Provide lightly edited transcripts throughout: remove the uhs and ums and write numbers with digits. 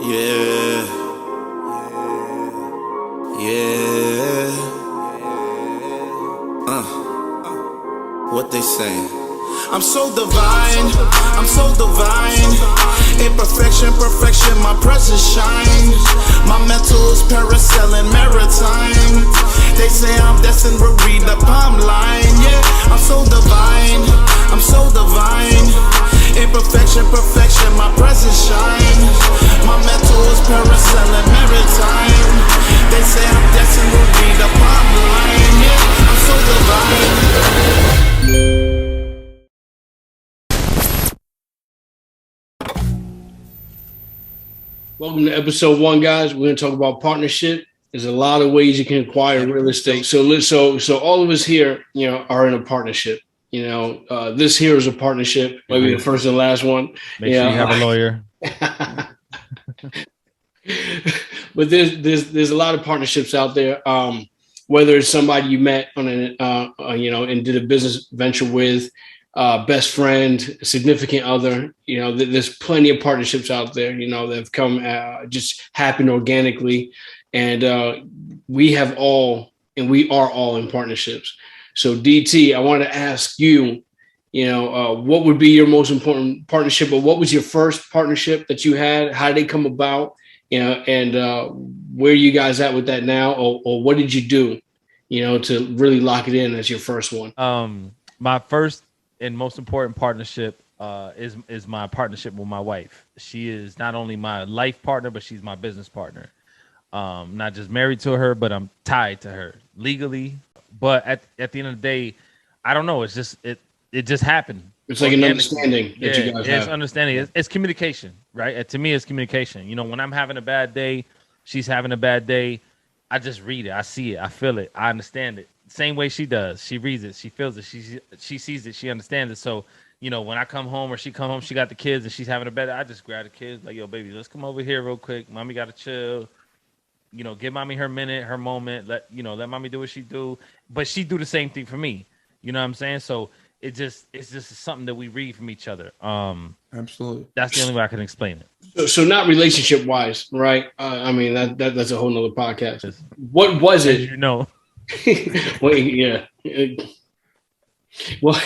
Yeah, yeah. What they saying? I'm so divine, I'm so divine. Imperfection, perfection, my presence shines. My mental is parasailing maritime. They say I'm destined to read the palm line. Yeah, I'm so divine, I'm so divine. Imperfection, perfection, my presence shines. My mental is parasailing maritime. They say I'm destined to read the palm line. Yeah, I'm so divine. Welcome to episode 1, guys. We're going to talk about partnership. There's a lot of ways you can acquire real estate. So all of us here, are in a partnership. This here is a partnership. Maybe the first and last one. Make sure you have a lawyer. But there's a lot of partnerships out there. Whether it's somebody you met on and did a business venture with, best friend, significant other, there's plenty of partnerships out there, that have come, just happened organically. And we are all in partnerships. So DT, I want to ask you, what would be your most important partnership, or what was your first partnership that you had? How did they come about? And where are you guys at with that now? Or what did you do, to really lock it in as your first one? My first and most important partnership is my partnership with my wife. She is not only my life partner, but she's my business partner. Not just married to her, but I'm tied to her legally. But at the end of the day, I don't know. It's just it just happened. It's like an understanding that you guys have. It's understanding. It's communication, right? And to me, it's communication. When I'm having a bad day, she's having a bad day. I just read it. I see it. I feel it. I understand it. Same way she does. She reads it. She feels it. She sees it. She understands it. So, when I come home or she come home, she got the kids and she's having a bad day. I just grab the kids like, yo, baby, let's come over here real quick. Mommy got to chill. Give mommy her minute, her moment. Let mommy do what she do. But she do the same thing for me. You know what I'm saying? So it's just something that we read from each other. Absolutely. That's the only way I can explain it. So not relationship wise, right? That's a whole nother podcast. What was it? Well, yeah. Well,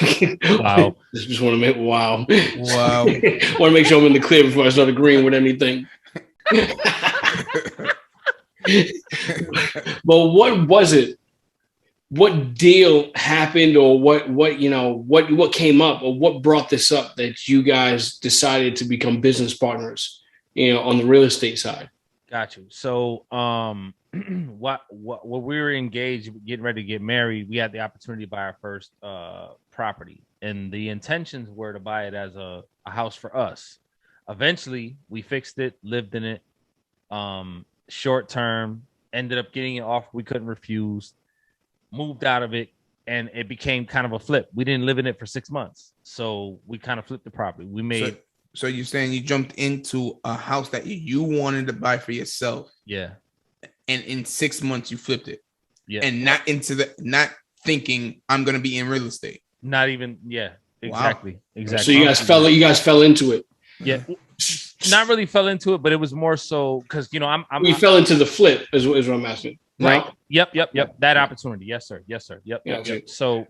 wow. Just want to make wow. Want to make sure I'm in the clear before I start agreeing with anything. But what was it? What deal happened, or what came up, or what brought this up that you guys decided to become business partners, on the real estate side? Got you. So, what we were engaged, getting ready to get married, we had the opportunity to buy our first property, and the intentions were to buy it as a house for us. Eventually, we fixed it, lived in it, short term, ended up getting it off. We couldn't refuse. Moved out of it, and it became kind of a flip. We didn't live in it for 6 months, so we kind of flipped the property. We made. So you're saying you jumped into a house that you wanted to buy for yourself? Yeah. And in 6 months you flipped it? Yeah. And not thinking I'm going to be in real estate? Not even. Yeah. Exactly. Wow. Exactly. So you guys fell into it? Yeah. Not really fell into it, but it was more so because we fell into the flip is what I'm asking. Right. No? Yep. That opportunity. Yes, sir. Yep. So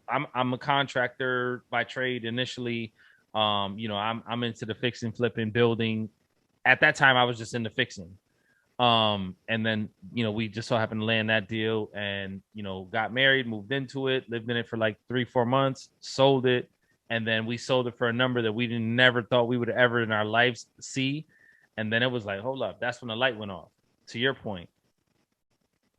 I'm a contractor by trade initially. I'm into the fixing, flipping, building. At that time, I was just into fixing. And then we just so happened to land that deal, and got married, moved into it, lived in it for like 3-4 months, sold it, and then we sold it for a number that we never thought we would ever in our lives see. And then it was like, hold up, that's when the light went off. To your point.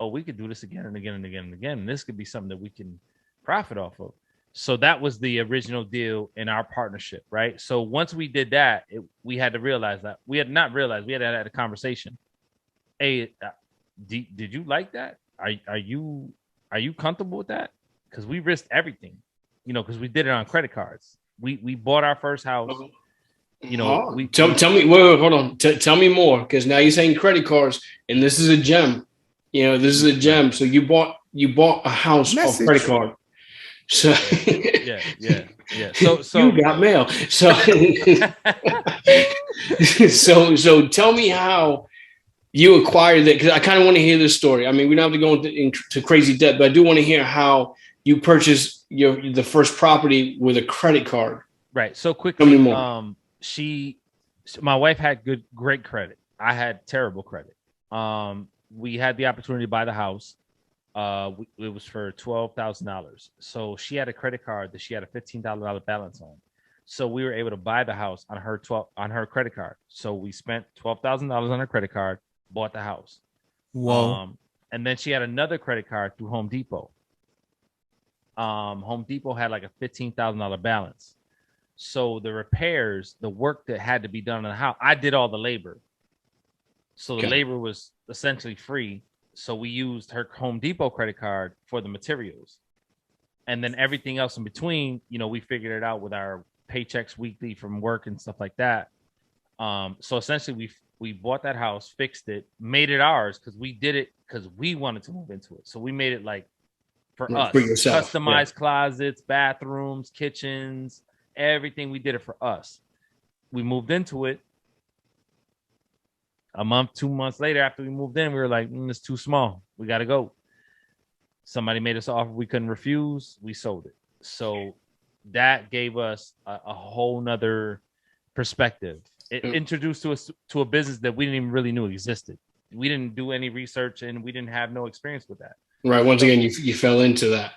Oh, we could do this again and again and again and again. And this could be something that we can profit off of. So that was the original deal in our partnership, right? So once we did that, we had to realize that. We had not realized, we had to have a conversation. Hey, did you like that? Are you comfortable with that? Because we risked everything, because we did it on credit cards. We bought our first house. Tell me, wait, hold on. Tell me more, because now you're saying credit cards, and this is a gem. This is a gem. So you bought a house off credit card. So yeah. So you got mail. So so tell me how you acquired that, because I kind of want to hear this story. I mean, we don't have to go into crazy depth, but I do want to hear how you purchased the first property with a credit card. Right. So Tell me quickly, more. my wife had great credit. I had terrible credit. We had the opportunity to buy the house. It was for $12,000. So she had a credit card that she had a $15,000 balance on. So we were able to buy the house on her credit card. So we spent $12,000 on her credit card, bought the house. Whoa. And then she had another credit card through Home Depot. Home Depot had like a $15,000 balance. So the repairs, the work that had to be done in the house, I did all the labor. So the labor was essentially free. So we used her Home Depot credit card for the materials. And then everything else in between, we figured it out with our paychecks weekly from work and stuff like that. So essentially we bought that house, fixed it, made it ours because we did it because we wanted to move into it. So we made it like for us, yourself. Customized closets, bathrooms, kitchens, everything. We did it for us. We moved into it. A month, 2 months later, after we moved in, we were like, it's too small. We got to go. Somebody made us an offer we couldn't refuse. We sold it. So that gave us a whole nother perspective. It introduced us to a business that we didn't even really knew existed. We didn't do any research and we didn't have no experience with that. Right. Once again, you fell into that.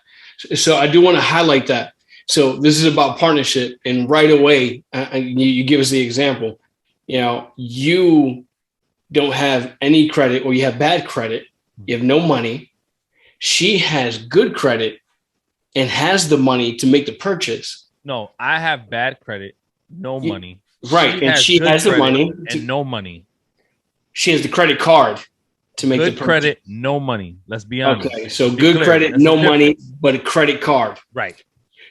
So I do want to highlight that. So this is about partnership, and right away, you give us the example. You don't have any credit, or you have bad credit. You have no money. She has good credit and has the money to make the purchase. No, I have bad credit, no money. Right. And she has the money and no money. She has the credit card to make the purchase. Good credit, no money. Let's be honest. Okay. So good credit, no money, but a credit card. Right.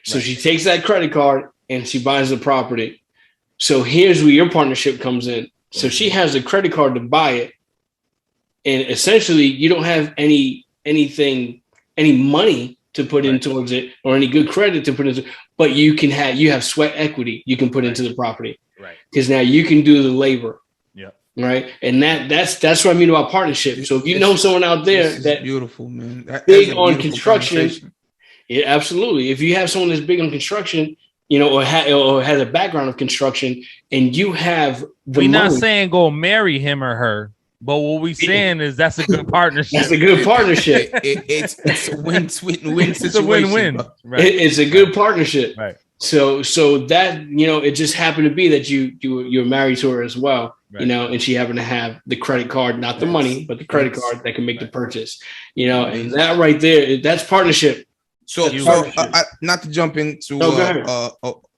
So she takes that credit card and she buys the property. So here's where your partnership comes in. So she has a credit card to buy it. And essentially you don't have any money to put in towards it, or any good credit to put into, but you have sweat equity you can put into the property. Right. Because now you can do the labor. Yeah. Right. And that's what I mean about partnership. So if you know someone out there that's beautiful, man, big on construction. Yeah, absolutely. If you have someone that's big on construction, or has a background of construction, and you have we're not saying go marry him or her, but what we saying is that's a good partnership. That's a good partnership. It's a win-win situation. It's a win-win. Right. It's a good partnership. Right. So that it just happened to be that you're married to her as well. Right. And she happened to have the credit card, not the money, but the credit card that can make the purchase. And that right there, that's partnership. So not to jump into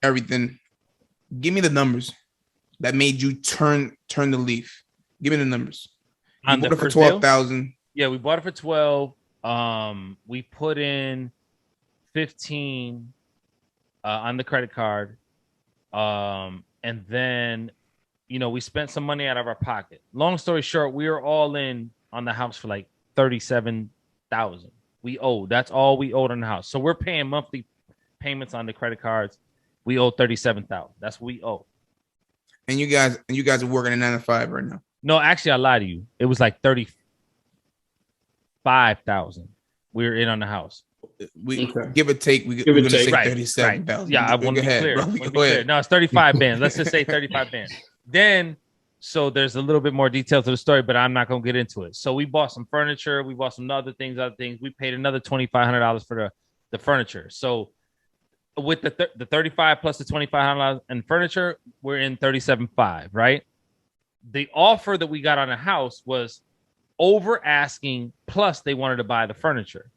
everything, give me the numbers that made you turn the leaf. Give me the numbers. On bought it for 12,000. Yeah, we bought it for 12. We put in 15 on the credit card, and then we spent some money out of our pocket. Long story short, we were all in on the house for like $37,000. We owed. That's all we owed on the house. So we're paying monthly payments on the credit cards. We owe $37,000. That's what we owe. And you guys are working a 9 to 5 right now. No, actually, I lied to you. It was like $35,000. We were in on the house. We give or take. We're going to say 37,000. Right. Yeah, I want to be clear. Go ahead. No, it's 35 bands. Let's just say 35 bands. Then. So there's a little bit more detail to the story, but I'm not going to get into it. So we bought some furniture. We bought some other things. We paid another $2,500 for the furniture. So with the 35 plus the $2,500 and furniture, we're in 37.5, right? The offer that we got on the house was over asking, plus they wanted to buy the furniture.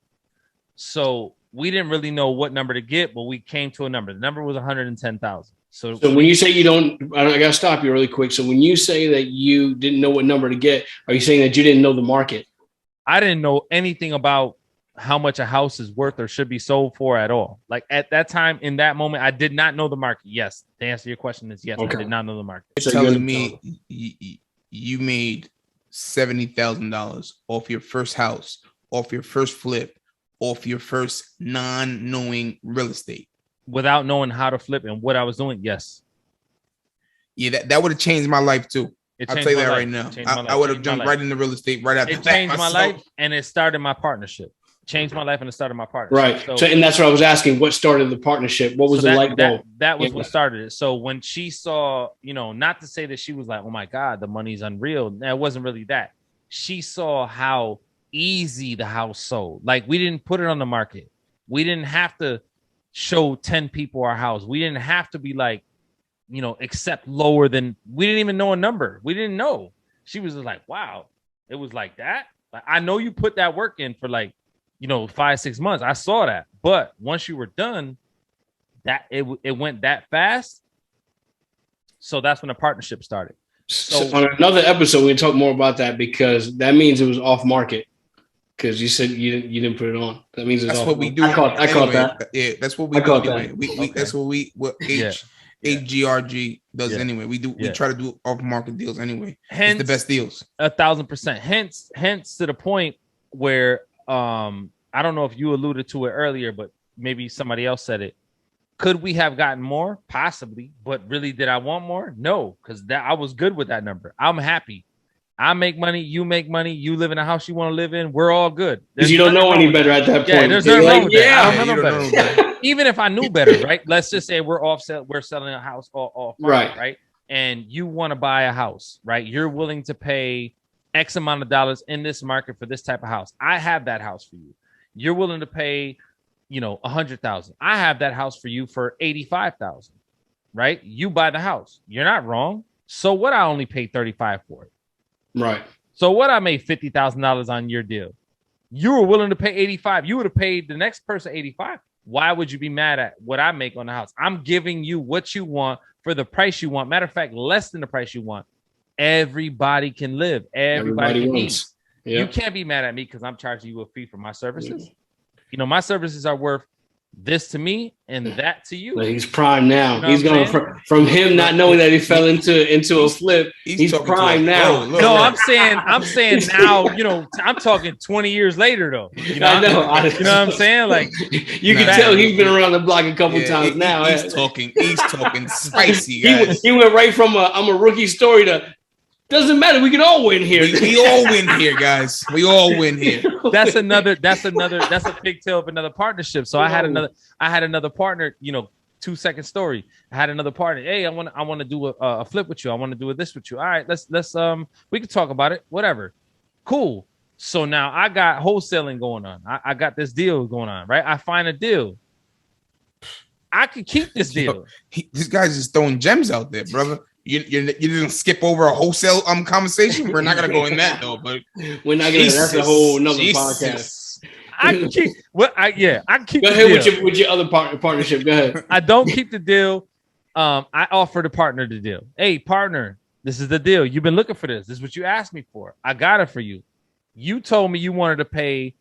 So we didn't really know what number to get, but we came to a number. The number was $110,000. So when you say I got to stop you really quick. So when you say that you didn't know what number to get, are you saying that you didn't know the market? I didn't know anything about how much a house is worth or should be sold for at all. Like at that time, in that moment, I did not know the market. Yes. The answer to your question is yes. Okay. I did not know the market. You're telling me you made $70,000 off your first house, off your first flip, off your first non-knowing real estate? Without knowing how to flip and what I was doing, yes. Yeah, that would have changed my life too. I'll tell you that right now. I would have jumped right into real estate right after that. It changed my life, and it started my partnership. Changed my life, and it started my partnership. Right. So, and that's what I was asking. What started the partnership? What was the light bulb? That was what started it. So when she saw, not to say that she was like, "Oh my God, the money's unreal." It wasn't really that. She saw how easy the house sold. Like, we didn't put it on the market. We didn't have to show 10 people our house. We didn't have to be like, accept lower than, we didn't even know a number. We didn't know. She was just like, wow, it was like that. Like, I know you put that work in for 5-6 months. I saw that. But once you were done, that it went that fast. So that's when the partnership started. So on another episode, we can talk more about that, because that means it was off market. Because you said you didn't put it on. That means it's that's off. What we do. I caught that. Yeah, that's what we do anyway. That's what H.G.R.G does anyway. We try to do off market deals anyway. Hence, it's the best deals. 1,000%. Hence to the point where I don't know if you alluded to it earlier, but maybe somebody else said it. Could we have gotten more? Possibly, but really, did I want more? No, because I was good with that number. I'm happy. I make money, you make money, you live in a house you want to live in. We're all good. Because you don't know any better at that point. Yeah, there's nothing wrong with that. I don't know better. Even if I knew better, right? Let's just say we're selling a house off market, right? And you want to buy a house, right? You're willing to pay X amount of dollars in this market for this type of house. I have that house for you. You're willing to pay, $100,000. I have that house for you for $85,000, right? You buy the house. You're not wrong. So what? I only paid $35,000 for it. Right. So what? I made $50,000 on your deal. You were willing to pay $85,000. You would have paid the next person $85,000. Why would you be mad at what I make on the house? I'm giving you what you want for the price you want. Matter of fact, less than the price you want. Everybody can live. Everybody can eat. Yeah. You can't be mad at me because I'm charging you a fee for my services. Yeah. My services are worth this to me and that to you. He's prime now. He's going from him not knowing that he fell into a flip. He's prime now. No, I'm saying now, I'm talking 20 years later though. I know. You know what I'm saying? Like, you can tell he's been around the block a couple times now. He's talking spicy, guys. He went right from I'm a rookie story to doesn't matter. We can all win here. We all win here, guys. We all win here. That's a pigtail of another partnership. So I had another partner, 2-second story. I had another partner. Hey, I want to do a flip with you. I want to do this with you. All right, let's we can talk about it. Whatever. Cool. So now I got wholesaling going on. I got this deal going on, right? I find a deal. I could keep this deal. This guy's just throwing gems out there, brother. You didn't skip over a wholesale conversation. We're not gonna go in that though, but we're not gonna. That's a whole another podcast. I can keep. I can keep. Go ahead with your other partnership. Go ahead. I don't keep the deal. I offer the partner the deal. Hey, partner, this is the deal. You've been looking for this. This is what you asked me for. I got it for you. You told me you wanted to pay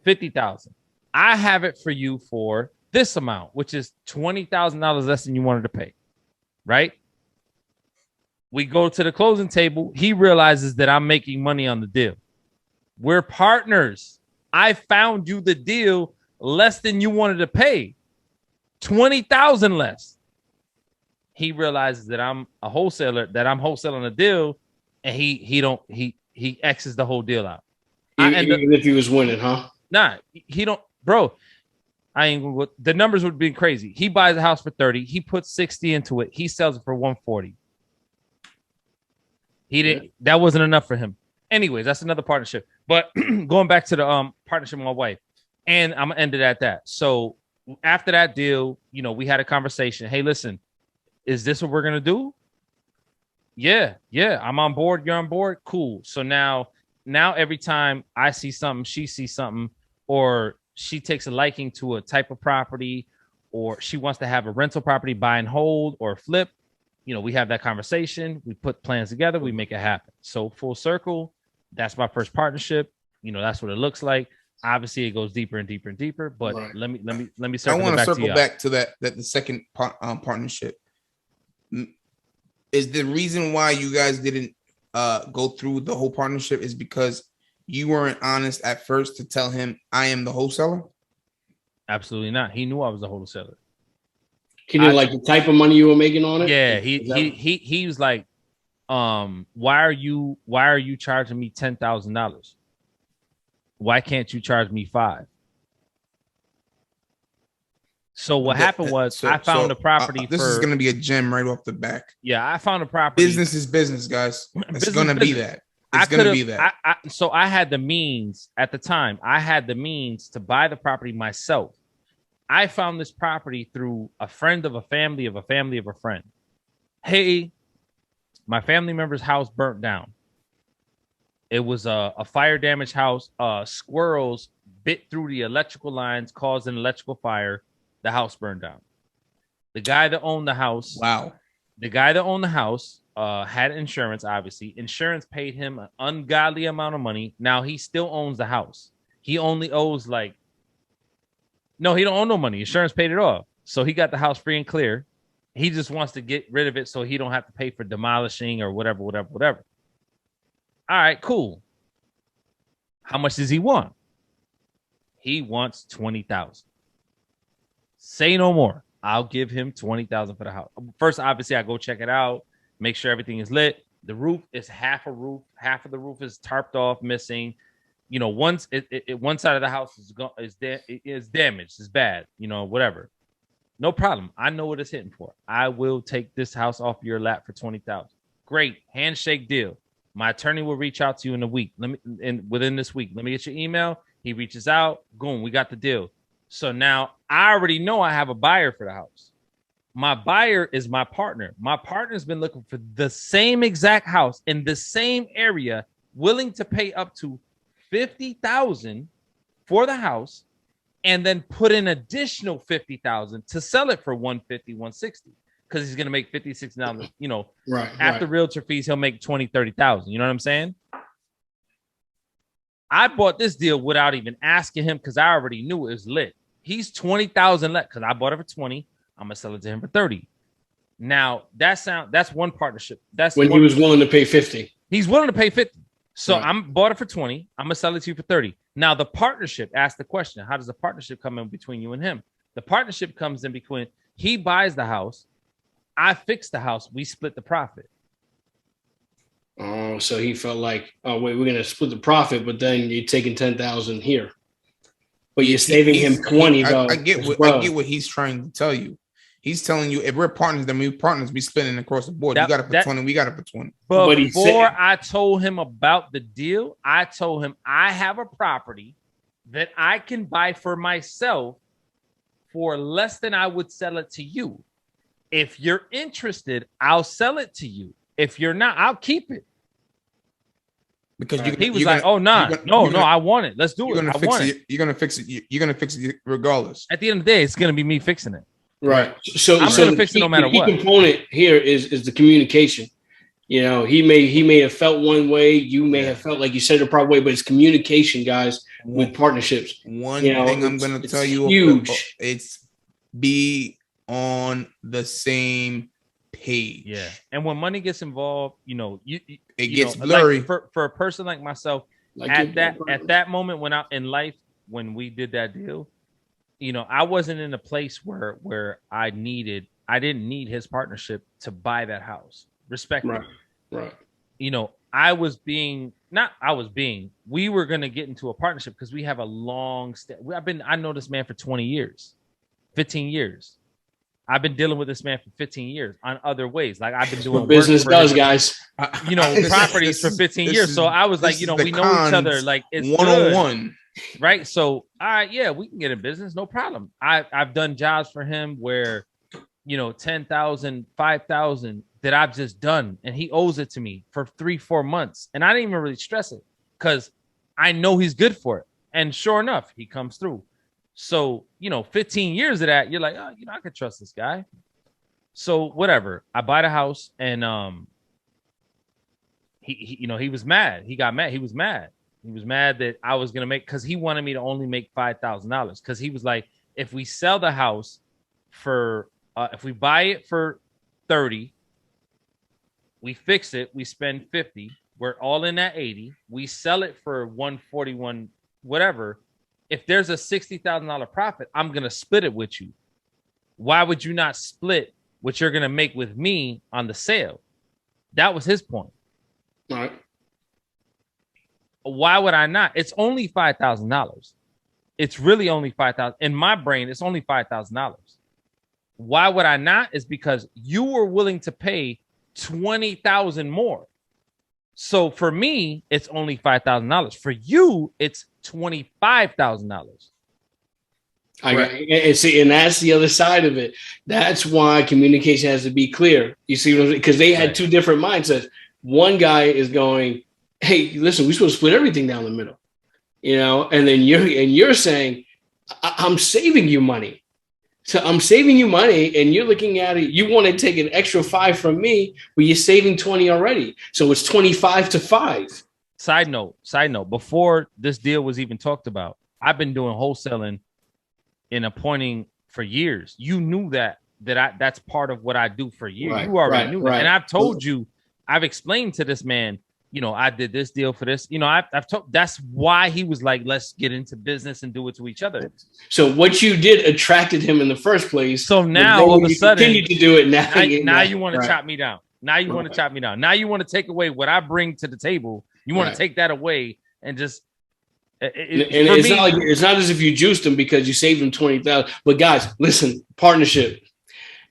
$50,000. I have it for you for this amount, which is $20,000 less than you wanted to pay. Right? We go to the closing table. He realizes that I'm making money on the deal. We're partners. I found you the deal less than you wanted to pay. $20,000 less. He realizes that I'm a wholesaler, that I'm wholesaling a deal, and he X's the whole deal out. Even if he was winning, huh? Nah, he don't, bro. I ain't gonna. The numbers would be crazy. He buys a house for 30. He puts 60 into it. He sells it for 140. He didn't. Yeah. That wasn't enough for him. Anyways, that's another partnership. But going back to the partnership with my wife, and I'm gonna end it at that. So after that deal, we had a conversation. Hey, listen, is this what we're gonna do? Yeah. I'm on board. You're on board. Cool. So now every time I see something, she sees something, or she takes a liking to a type of property, or she wants to have a rental property, buy and hold or flip. We have that conversation. We put plans together. We make it happen. So full circle, that's my first partnership. That's what it looks like. Obviously, it goes deeper and deeper and deeper. But right. let me circle. I want to circle back to that the second partnership. Is the reason why you guys didn't go through the whole partnership is because you weren't honest at first to tell him I am the wholesaler? Absolutely not. He knew I was a wholesaler. He didn't like the type of money you were making on it. Yeah, he was like, why are you charging me $10,000? Why can't you charge me $5,000? So what happened was I found a property. This is going to be a gem right off the back. Yeah, I found a property. Business is business, guys. It's going to be that. It's going to be that. So I had the means at the time. I had the means to buy the property myself. I found this property through a friend of a family of a family of a friend. Hey, my family member's house burnt down. It was a fire damaged house. Squirrels bit through the electrical lines, caused an electrical fire. The house burned down. The guy that owned the house. Wow. The guy that owned the house had insurance, obviously. Insurance paid him an ungodly amount of money. Now he still owns the house. He only owes no, he don't owe no money. Insurance paid it off. So he got the house free and clear. He just wants to get rid of it so he don't have to pay for demolishing or whatever. All right, cool. How much does he want? He wants $20,000. Say no more. I'll give him $20,000 for the house. First, obviously, I go check it out, make sure everything is lit. The roof is half a roof. Half of the roof is tarped off, missing. You know, one side of the house is damaged, is bad. You know, whatever. No problem. I know what it's hitting for. I will take this house off your lap for $20,000. Great handshake deal. My attorney will reach out to you in a week. Within this week, let me get your email. He reaches out. Boom, we got the deal. So now I already know I have a buyer for the house. My buyer is my partner. My partner's been looking for the same exact house in the same area, willing to pay up to $50,000 for the house, and then put in additional $50,000 to sell it for $150,000, $160,000, because he's gonna make $56,000. You know, after realtor fees, he'll make $20,000, $30,000. You know what I'm saying? I bought this deal without even asking him because I already knew it was lit. He's $20,000 left because I bought it for $20,000. I'm gonna sell it to him for $30,000. Now that's one partnership. That's when he was willing to pay $50,000. He's willing to pay $50,000. So I'm bought it for $20,000. I'm gonna sell it to you for $30,000. Now the partnership asked the question: how does the partnership come in between you and him? The partnership comes in between. He buys the house, I fix the house, we split the profit. Oh, so he felt like, oh wait, we're gonna split the profit, but then you're taking $10,000 here, but you're saving him $20,000. I get what he's trying to tell you. He's telling you if we're partners, then we partners. We splitting across the board. You got it for 20. We got it for 20. But before I told him about the deal, I told him I have a property that I can buy for myself for less than I would sell it to you. If you're interested, I'll sell it to you. If you're not, I'll keep it. Because he was like, "Oh no, I want it. Let's do it. I want it. You're gonna fix it. You're gonna fix it regardless. At the end of the day, it's gonna be me fixing it. Right. So I'm gonna fix it no matter what. The key component here is the communication. You know, he may have felt one way, you may have felt like you said the proper way, but it's communication, guys, with partnerships. One thing I'm gonna tell you, huge. It's be on the same page. Yeah. And when money gets involved, you know, it gets blurry. Like for a person like myself, at that moment when in life, when we did that deal, you know, I wasn't in a place where I didn't need his partnership to buy that house. Respectfully. Right. You know, we were going to get into a partnership because we have a long I know this man for 20 years, 15 years. I've been dealing with this man for 15 years on other ways. Like I've been doing what business does, guys. You know, properties for 15 years. So I was like, you know, we know each other. Like it's one-on-one. Right. So, all right, yeah, we can get in business. No problem. I've done jobs for him where, you know, 10,000, 5,000 that I've just done. And he owes it to me for 3-4 months. And I didn't even really stress it because I know he's good for it. And sure enough, he comes through. So, you know, 15 years of that, you're like, oh, you know, I could trust this guy. So whatever. I buy the house and he you know, he was mad. He got mad. He was mad. He was mad that I was going to make, because he wanted me to only make $5,000. Because he was like, if we sell the house for, if we buy it for 30, we fix it, we spend 50, We're all in that 80. We sell it for 141, whatever. If there's a $60,000 profit, I'm going to split it with you. Why would you not split what you're going to make with me on the sale? That was his point. All right. Why would I not? It's only $5,000. It's really only $5,000. In my brain, it's only $5,000. Why would I not? Is because you were willing to pay $20,000 more. So for me, it's only $5,000. For you, it's $25,000. And see, and that's the other side of it. That's why communication has to be clear. You see what I'm saying? Because they had two different mindsets. One guy is going, "Hey, listen, we're supposed to split everything down the middle," you know, and then you're saying, "I'm saving you money." So I'm saving you money, and you're looking at it. You want to take an extra 5 from me, but you're saving 20 already. So it's 25 to 5. Side note. Before this deal was even talked about, I've been doing wholesaling and appointing for years. You knew that's part of what I do for years. Right, you already knew that, right. And I've told you, I've explained to this man, you know, I did this deal for this. You know, I've told. That's why he was like, let's get into business and do it to each other. So what you did attracted him in the first place. So now all of a sudden, continue to do it. Now you want to chop me down. Now you want to chop me down. Now you want to take away what I bring to the table. You want to take that away and just. It's not as if you juiced him because you saved him 20,000. But guys, listen, partnership.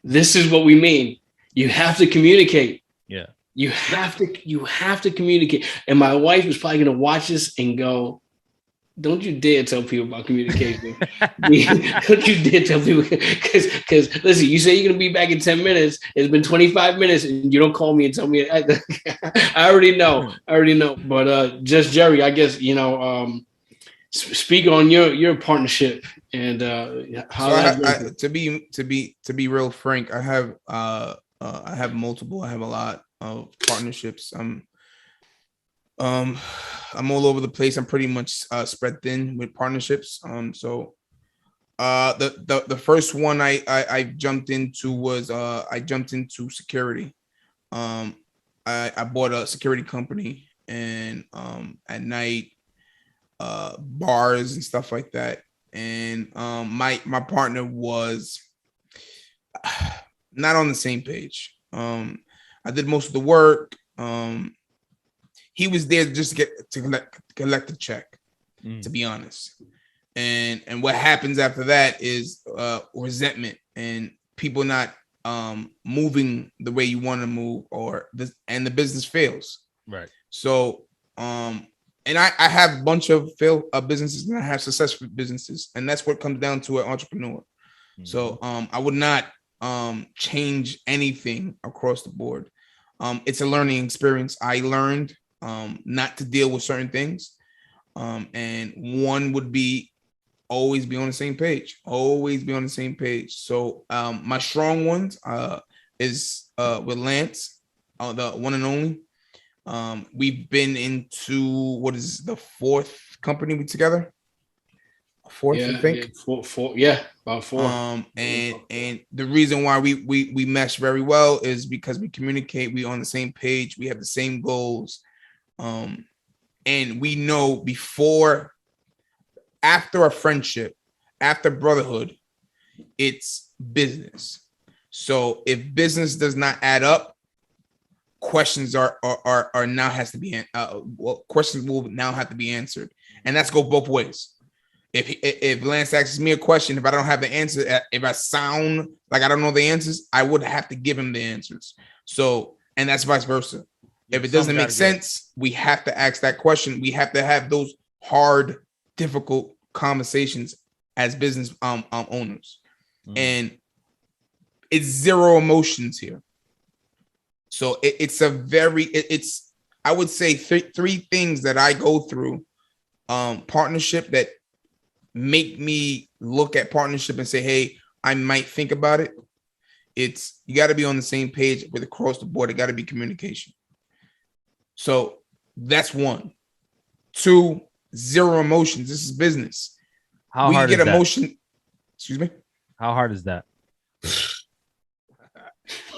This is what we mean. You have to communicate. Yeah. You have to communicate. And my wife is probably going to watch this and go, "Don't you dare tell people about communication." Don't you dare tell people, because listen, you say you're going to be back in 10 minutes. It's been 25 minutes and you don't call me and tell me. I already know. But just Jerry, I guess, you know, speak on your partnership and how so to be real frank, I have multiple. I have a lot of partnerships. I'm all over the place. I'm pretty much spread thin with partnerships. So the first one I jumped into was I jumped into security. I bought a security company, and at night, bars and stuff like that. And my partner was not on the same page. I did most of the work. He was there just to collect a check, to be honest. And what happens after that is resentment and people not moving the way you want to move, and the business fails. Right. So and I have a bunch of failed businesses, and I have successful businesses, and that's what comes down to an entrepreneur. Mm-hmm. So I would not change anything across the board. It's a learning experience. I learned not to deal with certain things. And one would be always be on the same page. So my strong ones is with Lance, the one and only. We've been into what is the 4th company we together. 4th, I think. About 4. And the reason why we mesh very well is because we communicate. We on the same page. We have the same goals. And we know after a friendship, after brotherhood, it's business. So if business does not add up, questions are now has to be questions will now have to be answered, and that's go both ways. If Lance asks me a question, if I don't have the answer, if I sound like I don't know the answers, I would have to give him the answers. So, and that's vice versa. If it doesn't make sense, we have to ask that question. We have to have those hard, difficult conversations as business owners. And it's zero emotions here. So it's I would say three things that I go through partnership that make me look at partnership and say, hey, I might think about it. It's you got to be on the same page with across the board. It got to be communication. So that's 1. 2, zero emotions. This is business. How hard is that? Emotion. Excuse me. How hard is that?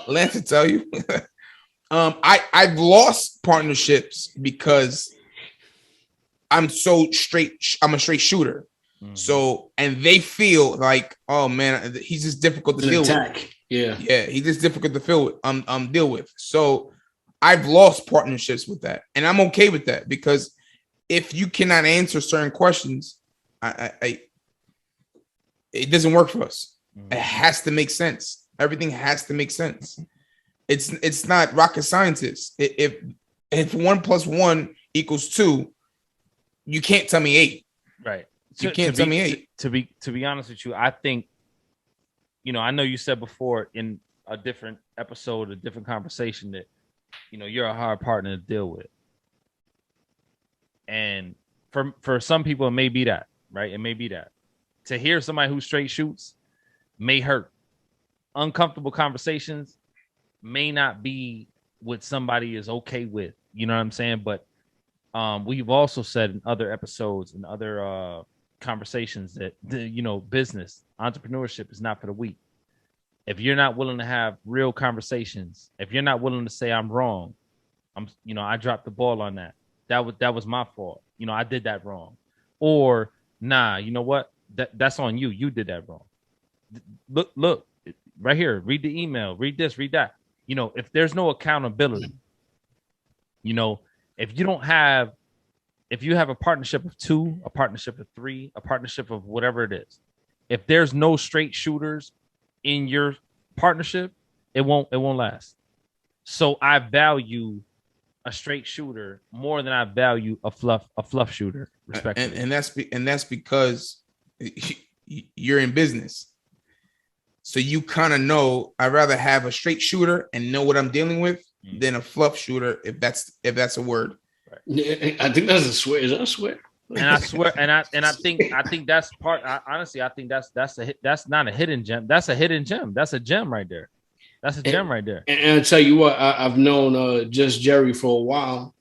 Lance to tell you. I've lost partnerships because I'm so straight. I'm a straight shooter. So, and they feel like, oh man, he's just difficult to deal with. Yeah, he's just difficult to deal with. So, I've lost partnerships with that, and I'm okay with that because if you cannot answer certain questions, it doesn't work for us. It has to make sense. Everything has to make sense. It's not rocket scientists. If 1 + 1 = 2, you can't tell me 8. Right. You can't tell me 8. To be honest with you, I think, I know you said before in a different episode, a different conversation that, you're a hard partner to deal with. And for some people, it may be that, right? It may be that. To hear somebody who straight shoots may hurt. Uncomfortable conversations may not be what somebody is okay with. You know what I'm saying? But we've also said in other episodes and other conversations that business entrepreneurship is not for the weak. If you're not willing to have real conversations, if you're not willing to say I'm wrong, I dropped the ball on that. That was my fault. I did that wrong. Or nah, you know what? That's on you. You did that wrong. Look right here. Read the email. Read this. Read that. If there's no accountability, if you have a partnership of 2, a partnership of 3, a partnership of whatever it is, if there's no straight shooters in your partnership, it won't last. So I value a straight shooter more than I value a fluff shooter, respectively. And that's because you're in business. So you kind of know I'd rather have a straight shooter and know what I'm dealing with than a fluff shooter, if that's a word. Right. I think that's a swear. Is that a swear? And I swear, and I think that's part. Honestly, I think that's not a hidden gem. That's a hidden gem. That's a gem right there. That's a gem right there. And I tell you what, I've known just Jerry for a while,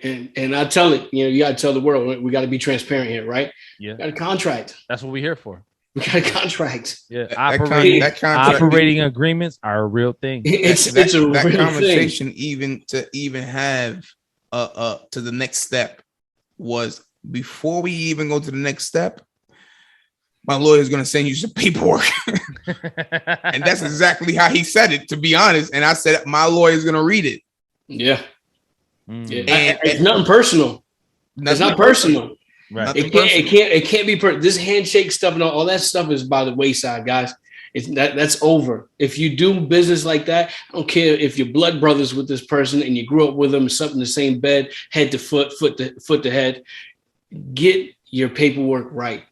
and I tell it. You got to tell the world. We got to be transparent here, right? Yeah. Got a contract. That's what we're here for. We got a contract. Yeah. That operating agreements are a real thing. It's a real conversation. Thing. Even have to the next step was before we even go to the next step. My lawyer is going to send you some paperwork. And that's exactly how he said it, to be honest. And I said, my lawyer is going to read it. Yeah. It's nothing personal. It's not personal. Right. It can't be this handshake stuff and all that stuff is by the wayside, guys. That's over. If you do business like that, I don't care if you're blood brothers with this person and you grew up with them, slept in the same bed, head to foot to head. Get your paperwork right.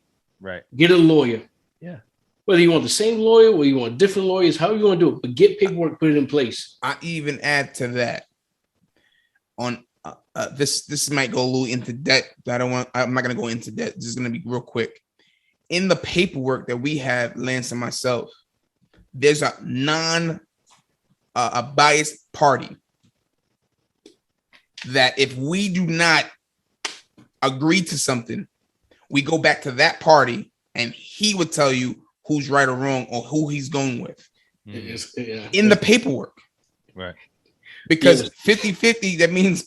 Right. Get a lawyer. Yeah. Whether you want the same lawyer or you want different lawyers, however you want to do it, but get paperwork, put it in place. I even add to that on this might go a little into debt. I'm not going to go into debt. This is going to be real quick. In the paperwork that we have, Lance and myself, there's a biased party that if we do not agree to something, we go back to that party and he would tell you who's right or wrong or who he's going with in the paperwork. Right. Because 50-50, that means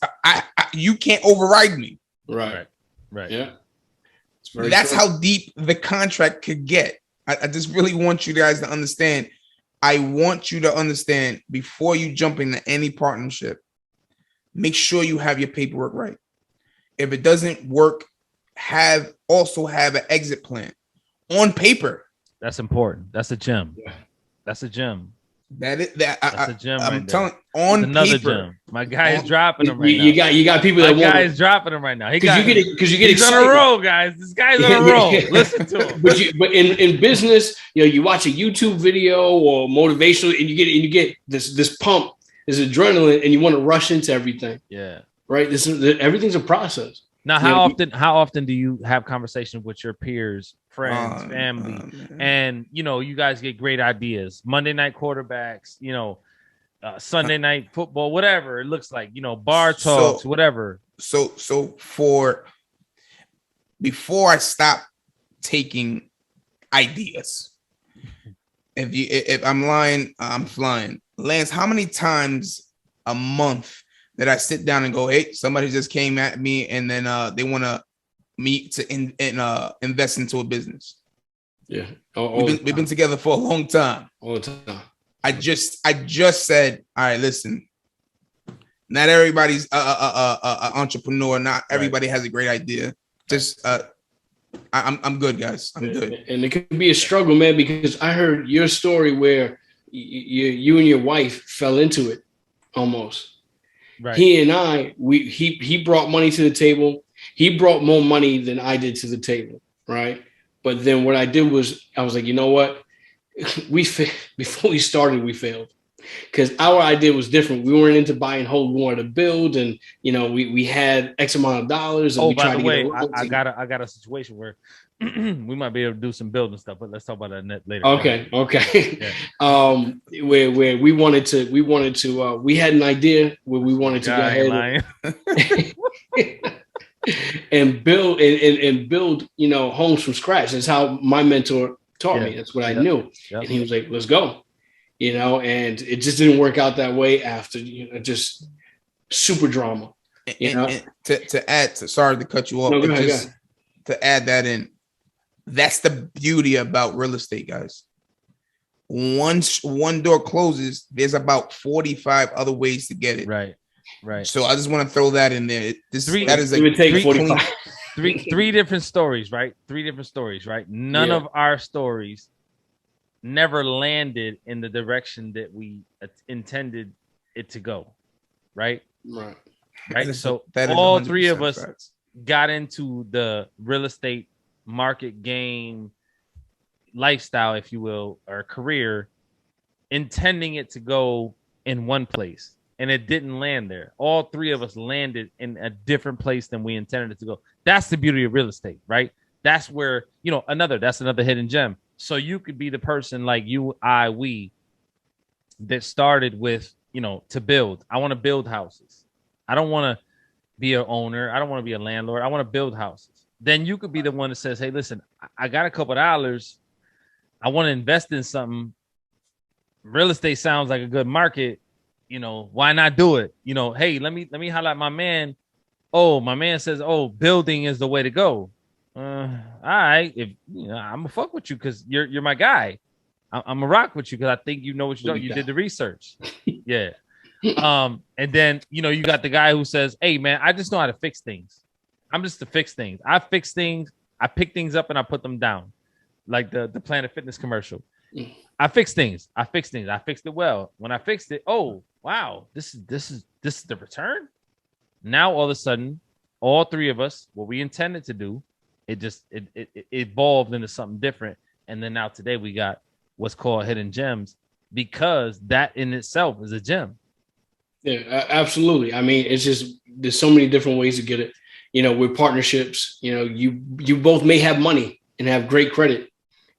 you can't override me. Right. Yeah. That's how deep the contract could get. I just really want you guys to understand. I want you to understand before you jump into any partnership, make sure you have your paperwork right. If it doesn't work, also have an exit plan on paper. That's important. That's a gem. Yeah. That's a gem. That's a gem. I'm telling on another paper. Gem. My guy is dropping them right now. You got people that My guy is dropping them right now. He's excited. on a roll, guys. This guy's on a roll. Listen to him. But in business, you watch a YouTube video or motivational, and you get this pump, this adrenaline, and you want to rush into everything. Yeah. Right. Everything's a process. Now, how often do you have conversations with your peers, friends, family, and you guys get great ideas? Monday night quarterbacks, Sunday night football, whatever it looks like, bar talks, whatever. So before I stop taking ideas, if I'm lying, I'm flying. Lance, how many times a month that I sit down and go, hey, somebody just came at me and then they want to meet to invest into a business. Yeah. We've been together for a long time. All the time. I just said, all right, listen. Not everybody's a entrepreneur. Not everybody has a great idea. Just I'm good, guys. I'm good. And it could be a struggle, man, because I heard your story where you and your wife fell into it almost. Right. He and I, he brought money to the table. He brought more money than I did to the table, right? But then what I did was I was like, you know what? Before we started, we failed because our idea was different. We weren't into buy and hold. We wanted to build, and we had X amount of dollars. And by the way, I got a situation where we might be able to do some building stuff, but let's talk about that later. Okay. Yeah. Where we wanted to we had an idea where we wanted to go ahead and build and build homes from scratch. That's how my mentor taught me. That's what I knew. Yep. And he was like, let's go, and it just didn't work out that way after, just super drama, And to add to, sorry to cut you off, no, but just to add that in, that's the beauty about real estate, guys. Once one door closes, there's about 45 other ways to get it. Right. So I just want to throw that in there. That is three different stories, right? Three different stories, right? None of our stories never landed in the direction that we intended it to go, right? Right. So all three of us got into the real estate market game lifestyle, if you will, or career, intending it to go in one place. And it didn't land there. All three of us landed in a different place than we intended it to go. That's the beauty of real estate, right? That's where, that's another hidden gem. So you could be the person like you, we that started with, to build. I want to build houses. I don't want to be an owner. I don't want to be a landlord. I want to build houses. Then you could be the one that says, hey, listen, I got a couple of dollars. I want to invest in something. Real estate sounds like a good market. Why not do it? Hey, let me highlight my man. Oh, my man says, building is the way to go. All right. If I'm gonna fuck with you because you're my guy. I'm gonna rock with you because I think you know what you're doing. You did the research. Yeah. And then you got the guy who says, hey man, I just know how to fix things. I'm just to fix things. I fix things, I pick things up and I put them down. Like the Planet Fitness commercial. I fix things. I fixed it well. When I fixed it, oh wow, this is the return. Now all of a sudden, all three of us, what we intended to do, it evolved into something different. And then now today we got what's called hidden gems, because that in itself is a gem. Yeah, absolutely. I mean, it's just there's so many different ways to get it. With partnerships, you both may have money and have great credit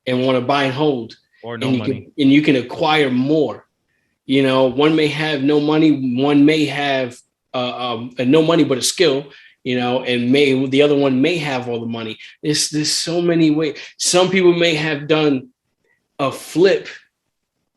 and want to buy and hold. Or no money. And you can acquire more. One may have no money, one may have no money but a skill, and the other one may have all the money. There's so many ways. Some people may have done a flip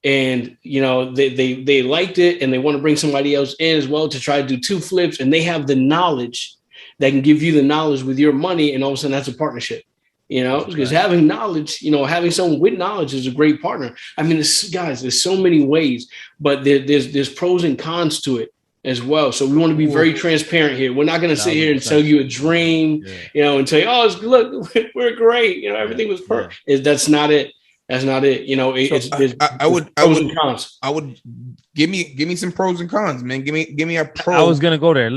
and they liked it and they want to bring somebody else in as well to try to do two flips, and they have the knowledge that can give you the knowledge with your money, and all of a sudden that's a partnership. Because having knowledge, having someone with knowledge is a great partner. I mean, there's so many ways, but there's pros and cons to it as well. So we want to be very transparent here. We're not going to sit here and sell you a dream, and tell you, look, we're great. Everything was perfect. That's not it. That's not it. I would give me some pros and cons, man. Give me a pro. I was gonna go there.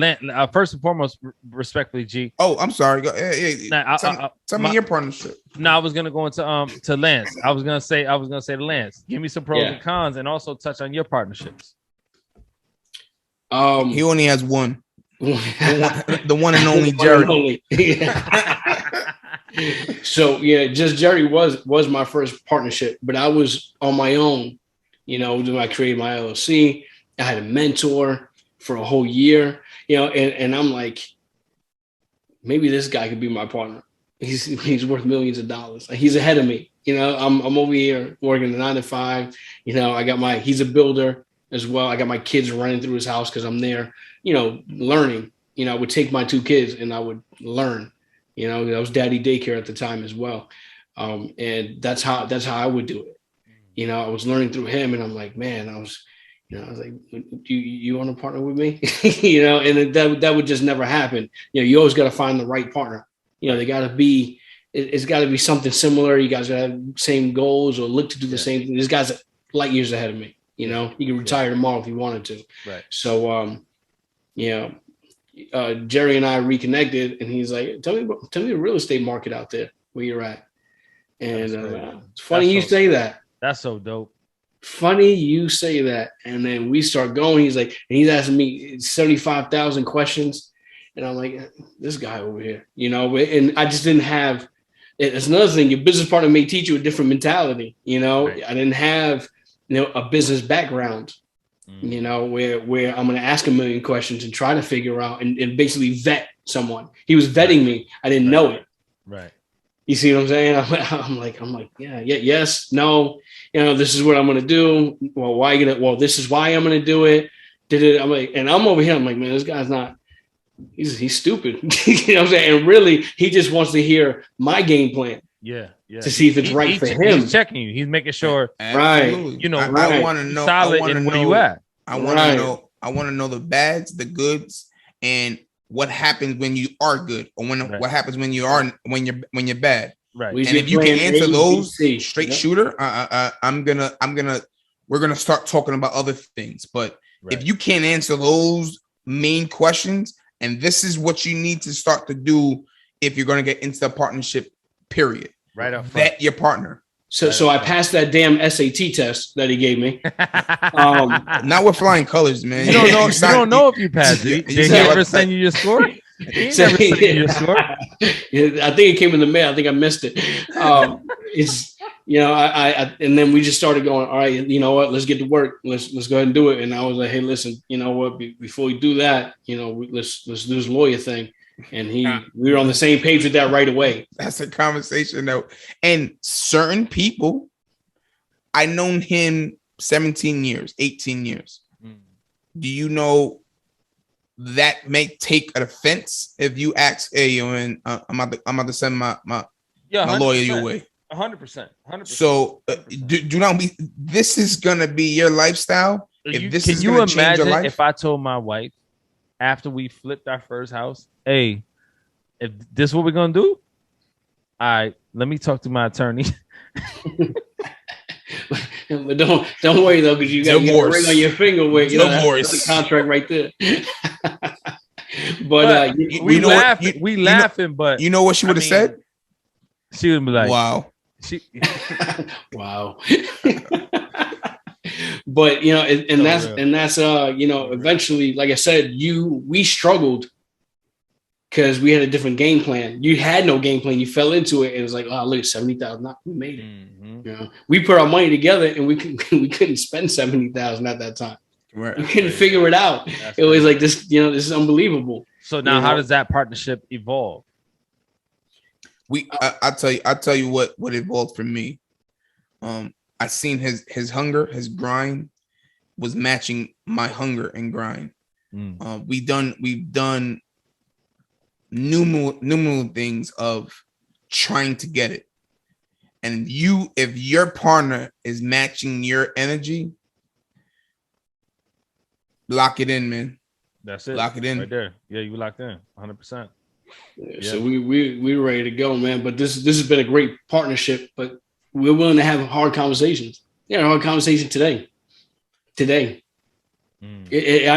First and foremost, respectfully, G. Oh, I'm sorry. Go. Hey, tell me your partnership. No, I was gonna go into to Lance. I was gonna say to Lance, give me some pros and cons, and also touch on your partnerships. He only has one. The one and only Jerry. So just Jerry was my first partnership, but I was on my own. When I created my LLC, I had a mentor for a whole year. And I'm like, maybe this guy could be my partner. He's worth millions of dollars. He's ahead of me. I'm over here working a 9 to 5. He's a builder. as well. I got my kids running through his house because I'm there, learning. I would take my 2 kids and I would learn. I was daddy daycare at the time as well, and that's how I would do it. I was learning through him, and I'm like, man, I was like, do you want to partner with me? And that would just never happen. You always got to find the right partner. They got to be. It's got to be something similar. You guys got to have same goals or look to do the same thing. This guy's light years ahead of me. He can retire tomorrow if he wanted to. Right. So, Jerry and I reconnected, and he's like, tell me the real estate market out there where you're at. And it's funny you say that. That's so dope. Funny you say that. And then we start going. He's like, and he's asking me 75,000 questions. And I'm like, this guy over here, and I just didn't have. It's another thing. Your business partner may teach you a different mentality. Right. I didn't have, a business background, where I'm going to ask a million questions and try to figure out and basically vet someone. He was vetting me. I didn't know it. Right. You see what I'm saying? I'm like, yeah, yes, no, this is what I'm going to do. Well, why are you going to, this is why I'm going to do it. I'm like, and I'm over here. I'm like, man, this guy's not, he's stupid. You know what I'm saying? And really, he just wants to hear my game plan. Yeah. To see if it's right for him. He's checking you. He's making sure. Absolutely. Right. I want to know. Solid in where you at. I want to know. I want to know the bads, the goods, and what happens when you are good, or what happens when you're bad. Right. And if you can answer those straight shooter, we're gonna start talking about other things. But if you can't answer those main questions, and this is what you need to start to do if you're gonna get into the partnership, period. Right up front. Vet your partner. So I passed that damn SAT test that he gave me. Not with flying colors, man. You don't know if you passed it. Did he ever send you your score? He never sent you your score. I think it came in the mail. I think I missed it. It's I and then we just started going. All right, you know what? Let's get to work. Let's go ahead and do it. And I was like, hey, listen, you know what? Before we do that, let's do this lawyer thing. And we were on the same page with that right away. That's a conversation though. And certain people, I known him 17 years, 18 years. Do you know that may take an offense if you ask, hey, I'm about to send my lawyer your way? 100%. So do not be. This is gonna be your lifestyle. If this is gonna change your life. If I told my wife after we flipped our first house, hey, if this is what we're gonna do, all right, let me talk to my attorney. But don't worry though, because you got a ring on your finger where that's the contract right there. But we laughing, but you know what she would have said? She would be like, wow. Wow. But that's eventually, like I said, we struggled because we had a different game plan. You had no game plan. You fell into it. It was like, oh, look, 70,000. We made it. Mm-hmm. We put our money together, and we couldn't spend 70,000 at that time. Right. We couldn't figure it out. It was like this. This is unbelievable. So now, how does that partnership evolve? I'll tell you what evolved for me. I seen his hunger, his grind was matching my hunger and grind. We've done numerous things of trying to get it. And if your partner is matching your energy, lock it in, man. That's it. Lock it in right there. Yeah, you locked in 100%. Yeah. So we ready to go, man. But this has been a great partnership. But we're willing to have hard conversations. Yeah, hard conversation today. I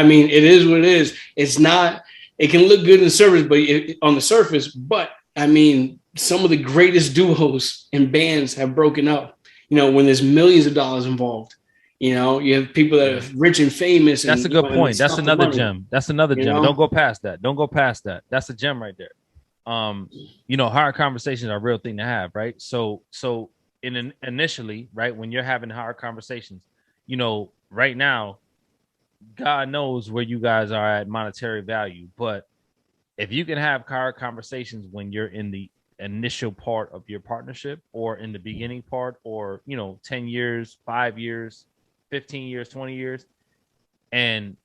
mean, it is what it is. It's not. It can look good in the surface, but I mean, some of the greatest duos and bands have broken up. When there's millions of dollars involved. You have people that are rich and famous. That's a good point. That's another gem. That's another gem. Don't go past that. That's a gem right there. Hard conversations are a real thing to have, right? So initially, right, when you're having hard conversations, right now, God knows where you guys are at monetary value. But if you can have hard conversations when you're in the initial part of your partnership or in the beginning part, or 10 years, 5 years, 15 years, 20 years, and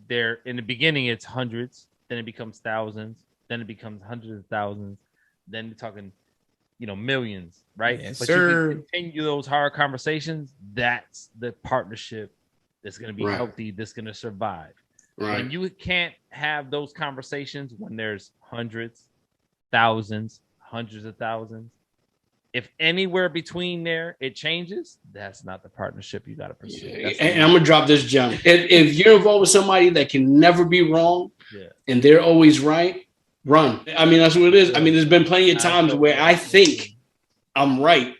they're in the beginning it's hundreds, then it becomes thousands, then it becomes hundreds of thousands, then you're talking, millions, right? Yes, but sir. you can continue those hard conversations. That's the partnership that's going to be healthy, that's going to survive. Right. When you can't have those conversations, when there's hundreds, thousands, hundreds of thousands, if anywhere between there it changes, that's not the partnership you got to pursue. And I'm gonna drop this gem. If you're involved with somebody that can never be wrong, and they're always right, run. I mean, that's what it is. I mean, there's been plenty of times where I think I'm right,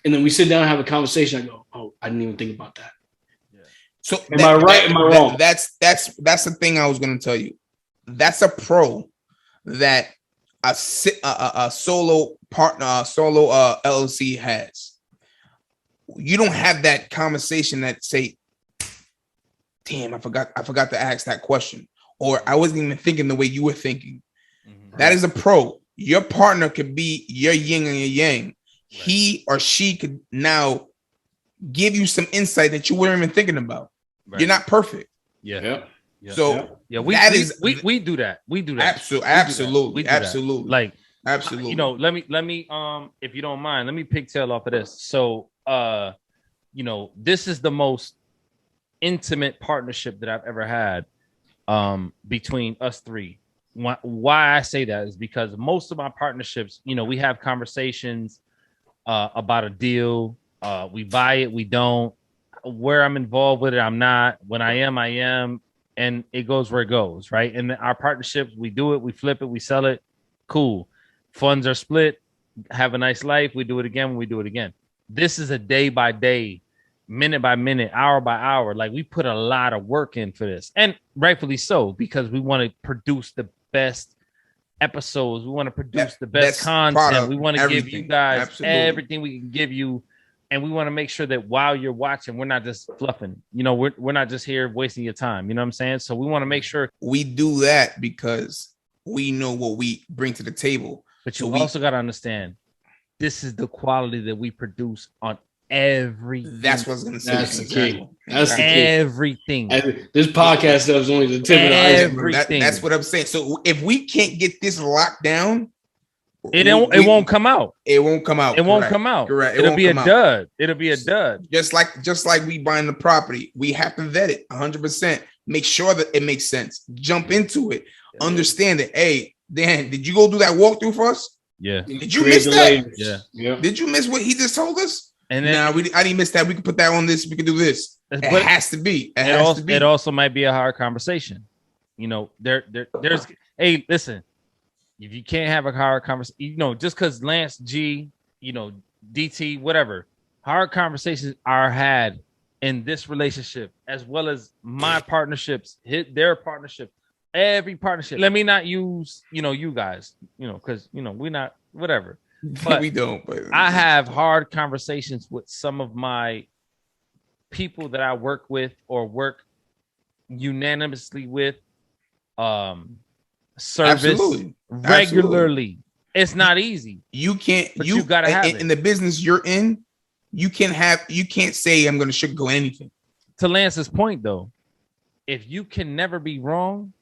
and then we sit down and have a conversation. I go, "Oh, I didn't even think about that." So am I right? Am I wrong? That's the thing I was going to tell you. That's a pro that a solo partner, solo LLC has. You don't have that conversation that say, "Damn, I forgot to ask that question," or "I wasn't even thinking the way you were thinking." Mm-hmm. That is a pro. Your partner could be your yin and your yang. Right. He or she could now give you some insight that you weren't even thinking about. Right. You're not perfect. Yeah. So we do that. We do that. Absolutely. Like absolutely. Let me if you don't mind, let me pigtail off of this. So this is the most intimate partnership that I've ever had between us three. Why I say that is because most of my partnerships, we have conversations about a deal. We buy it, we don't. Where I'm involved with it, I'm not. When I am, and it goes where it goes, right? And our partnerships, we do it, we flip it, we sell it. Cool. Funds are split. Have a nice life. We do it again when we do it again. This is a day by day, minute by minute, hour by hour. Like, we put a lot of work in for this, and rightfully so, because we want to produce the best episodes. We want to produce the best content. Product, we want to give you guys everything we can give you. And we want to make sure that while you're watching, we're not just fluffing. We're not just here wasting your time. You know what I'm saying? So we want to make sure we do that because we know what we bring to the table. But you also got to understand, this is the quality that we produce on everything. That's what I was going to say. That's the key. That's the key. Everything. This podcast stuff is only the tip of the iceberg. That's what I'm saying. So if we can't get this locked down, it won't come out. It won't come out. It won't come out. Correct. It'll be a dud. It'll be a dud. Just like we buying the property, we have to vet it 100%. Make sure that it makes sense. Jump into it. Understand it. Hey, Dan, did you go do that walkthrough for us? Yeah. Did you miss that? Yeah. Did you miss what he just told us? And then I didn't miss that. We can put that on this. We can do this. It has to be. It also might be a hard conversation. There's. Hey, listen. If you can't have a hard conversation, just because Lance G, DT, whatever, hard conversations are had in this relationship, as well as my partnerships, their partnership, every partnership. Let me not use, you guys, because, we're not, whatever. But we don't. But I have hard conversations with some of my people that I work with or work unanimously with. Service Absolutely. Regularly. It's not easy. You can't. You gotta have it in the business you're in. You can't say I'm going to sugarcoat anything. To Lance's point, though, if you can never be wrong,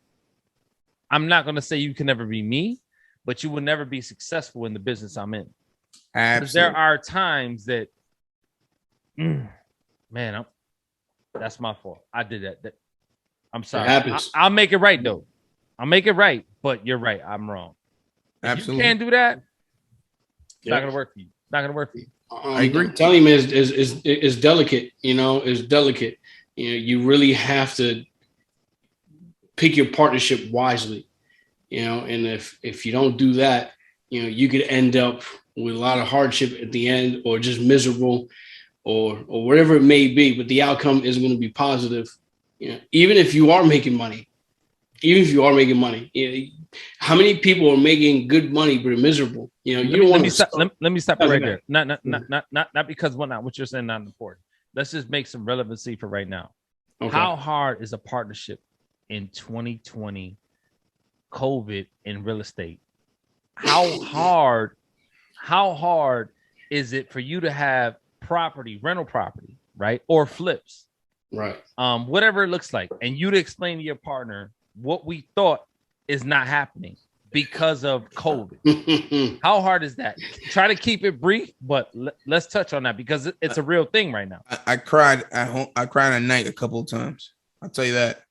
I'm not going to say you can never be me, but you will never be successful in the business I'm in. Absolutely. There are times that, that's my fault. I did that. I'm sorry. It happens. I'll make it right, though. I'll make it right, but you're right. I'm wrong. Absolutely. You can't do that. It's not gonna work for you. It's not gonna work for you. I agree. Telling him is delicate. Is delicate. You really have to pick your partnership wisely. And if you don't do that, you could end up with a lot of hardship at the end, or just miserable, or whatever it may be. But the outcome isn't going to be positive. Even if you are making money. How many people are making good money but are miserable? You don't want to. Let me stop right there. Not because what you're saying not important. Let's just make some relevancy for right now. Okay. How hard is a partnership in 2020, COVID in real estate? How hard is it for you to have rental property, right, or flips Right. Whatever it looks like, and you to explain to your partner what we thought is not happening because of COVID. How hard is that? Try to keep it brief, but let's touch on that because it's a real thing right now. I cried at home. I cried at night a couple of times. I'll tell you that.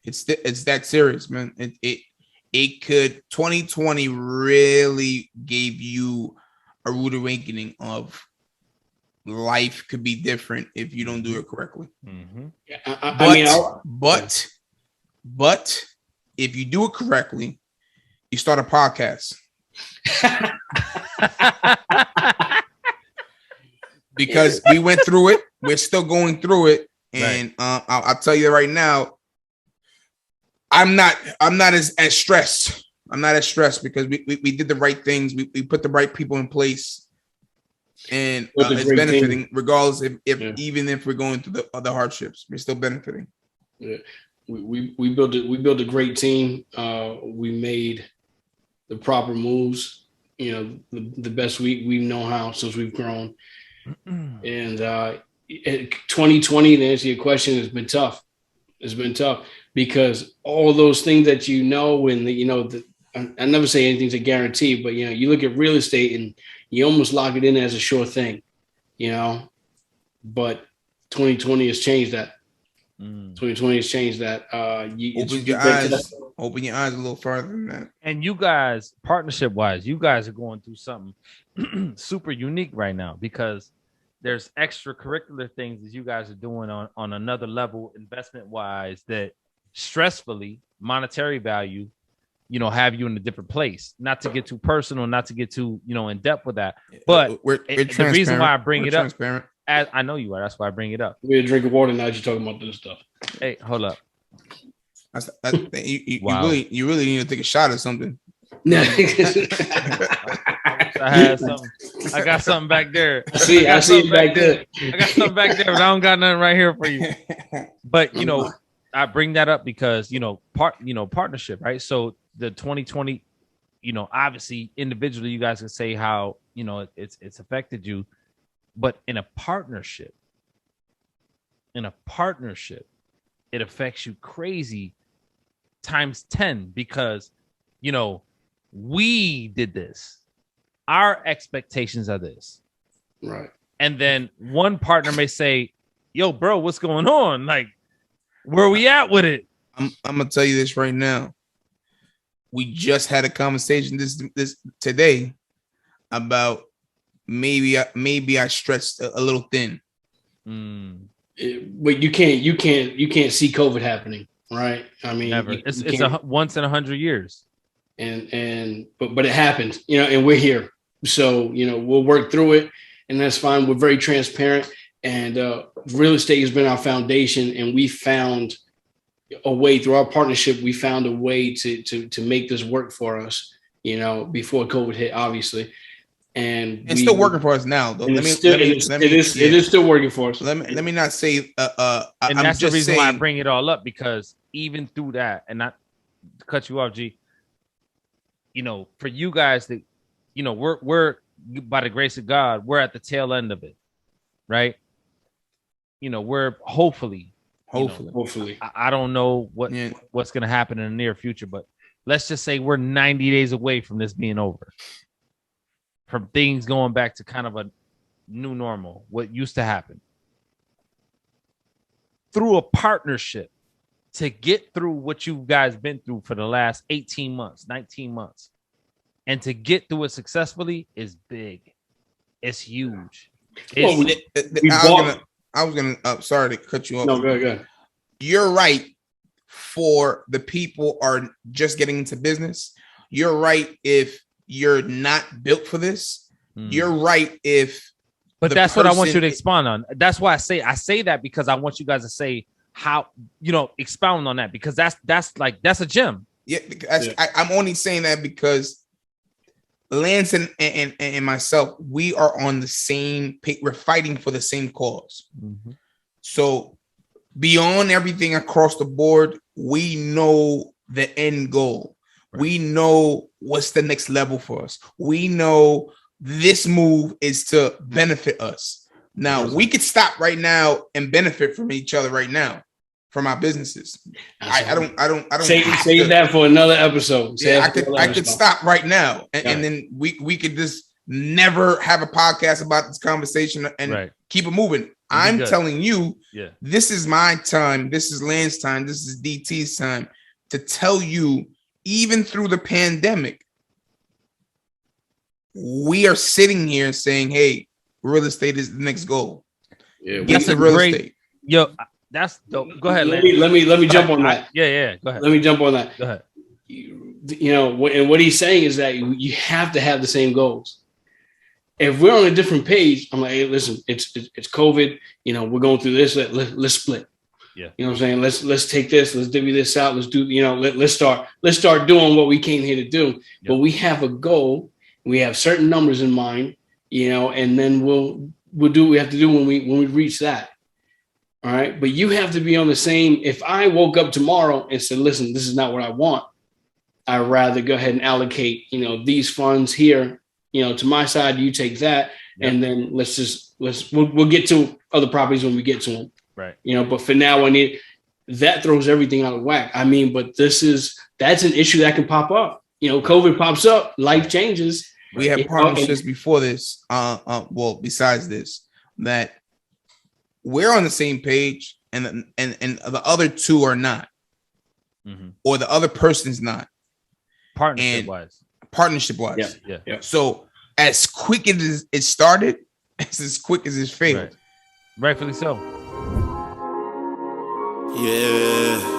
It's that serious, man. It could 2020 really gave you a rude awakening of life could be different if you don't do it correctly. Mm-hmm. But if you do it correctly, you start a podcast. Because we went through it, we're still going through it, and right. I'll tell you right now, I'm not as stressed. I'm not as stressed because we did the right things. We put the right people in place, and it's benefiting regardless even if we're going through the hardships, we're still benefiting. Yeah. We built a great team. We made the proper moves, the best we know how since we've grown. And 2020, to answer your question, has been tough. It's been tough because all those things that and I never say anything's a guarantee, but you look at real estate and you almost lock it in as a sure thing, But 2020 has changed that. 2020 has changed that. Open your eyes a little further than that. And you guys, partnership wise, you guys are going through something super unique right now because there's extracurricular things that you guys are doing on another level, investment wise, that stressfully monetary value, have you in a different place. Not to get too personal, not to get too, in depth with that. But the reason why I bring it up. As I know you are, that's why I bring it up. We're drinking water now. You're talking about this stuff. Hey, hold up. Wow. You really need to take a shot or something. I had something. I got something back there. I see it back there. I got something back there, but I don't got nothing right here for you. But I bring that up because partnership, right? So the 2020, obviously individually, you guys can say how it's affected you. But in a partnership, it affects you crazy times 10 because, we did this. Our expectations are this. Right. And then one partner may say, yo, bro, what's going on? Like, where are we at with it? I'm going to tell you this right now. We just had a conversation this today about maybe I stretched a little thin. But you can't see COVID happening, right? I mean, never. It's a once in 100 years. But it happened, and we're here. So, we'll work through it, and that's fine. We're very transparent, and real estate has been our foundation, and we found a way through our partnership. We found a way to make this work for us, before COVID hit, obviously. And it's still working for us now, though. It is still working for us. Let me not say. And that's the reason why I bring it all up, because even through that, and not to cut you off, G. For you guys that, we're by the grace of God, we're at the tail end of it, right? We're hopefully. I don't know what's going to happen in the near future, but let's just say we're 90 days away from this being over. From things going back to kind of a new normal, what used to happen. Through a partnership to get through what you guys been through for the last 18 months, 19 months, and to get through it successfully is big. It's huge. I was gonna sorry to cut you off. No, go ahead. You're right for the people are just getting into business. You're right if you're not built for this. You're right but that's what I want you to expound on. That's why I say that because I want you guys to say how, expound on that, because that's a gem. Yeah, I'm only saying that because Lance and myself, we are on the same page. We're fighting for the same cause. Mm-hmm. So beyond everything across the board, we know the end goal. Right. We know what's the next level for us. We know this move is to benefit us. Now we could stop right now and benefit from each other right now, from our businesses. I don't save that for another episode. I could stop right now and then we could just never have a podcast about this conversation and keep it moving. I'm telling you, this is my time. This is Land's time. This is DT's time to tell you, even through the pandemic, we are sitting here saying, hey, real estate is the next goal. Yeah, that's a real estate. Yo, that's dope. Go ahead. Let me jump on that. Yeah. Go ahead. Let me jump on that. Go ahead. You know, and what he's saying is that you have to have the same goals. If we're on a different page, I'm like, hey, listen, it's COVID. You know, we're going through this. Let's split. Yeah. You know what I'm saying? Let's take this. Let's divvy this out. Let's do. You know, let's start doing what we came here to do. Yep. But we have a goal. We have certain numbers in mind. You know, and then we'll do what we have to do when we reach that. All right. But you have to be on the same. If I woke up tomorrow and said, listen, this is not what I want, I'd rather go ahead and allocate, you know, these funds here, you know, to my side, you take that. Yep. And then we'll get to other properties when we get to them. Right. You know, but for now, that throws everything out of whack. I mean, but that's an issue that can pop up. You know, COVID pops up, life changes. We have partnerships before this. Well, besides this, that we're on the same page, and the other two are not, or the other person's not. Partnership wise. Yeah. So as quick as it started, it's as quick as it failed. Right. Rightfully so. Yeah.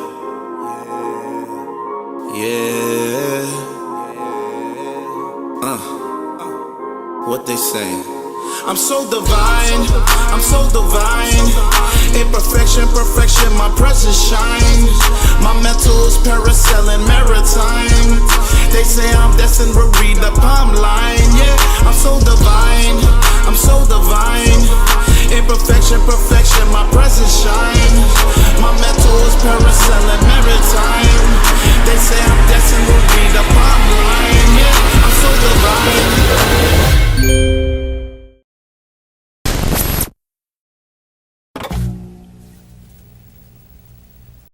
What they say? I'm so divine. Imperfection, perfection, my presence shines. My mental is parasailing maritime. They say I'm destined to read the palm line. Yeah, I'm so divine. Imperfection, perfection, my presence shines. My mental is parasailing maritime.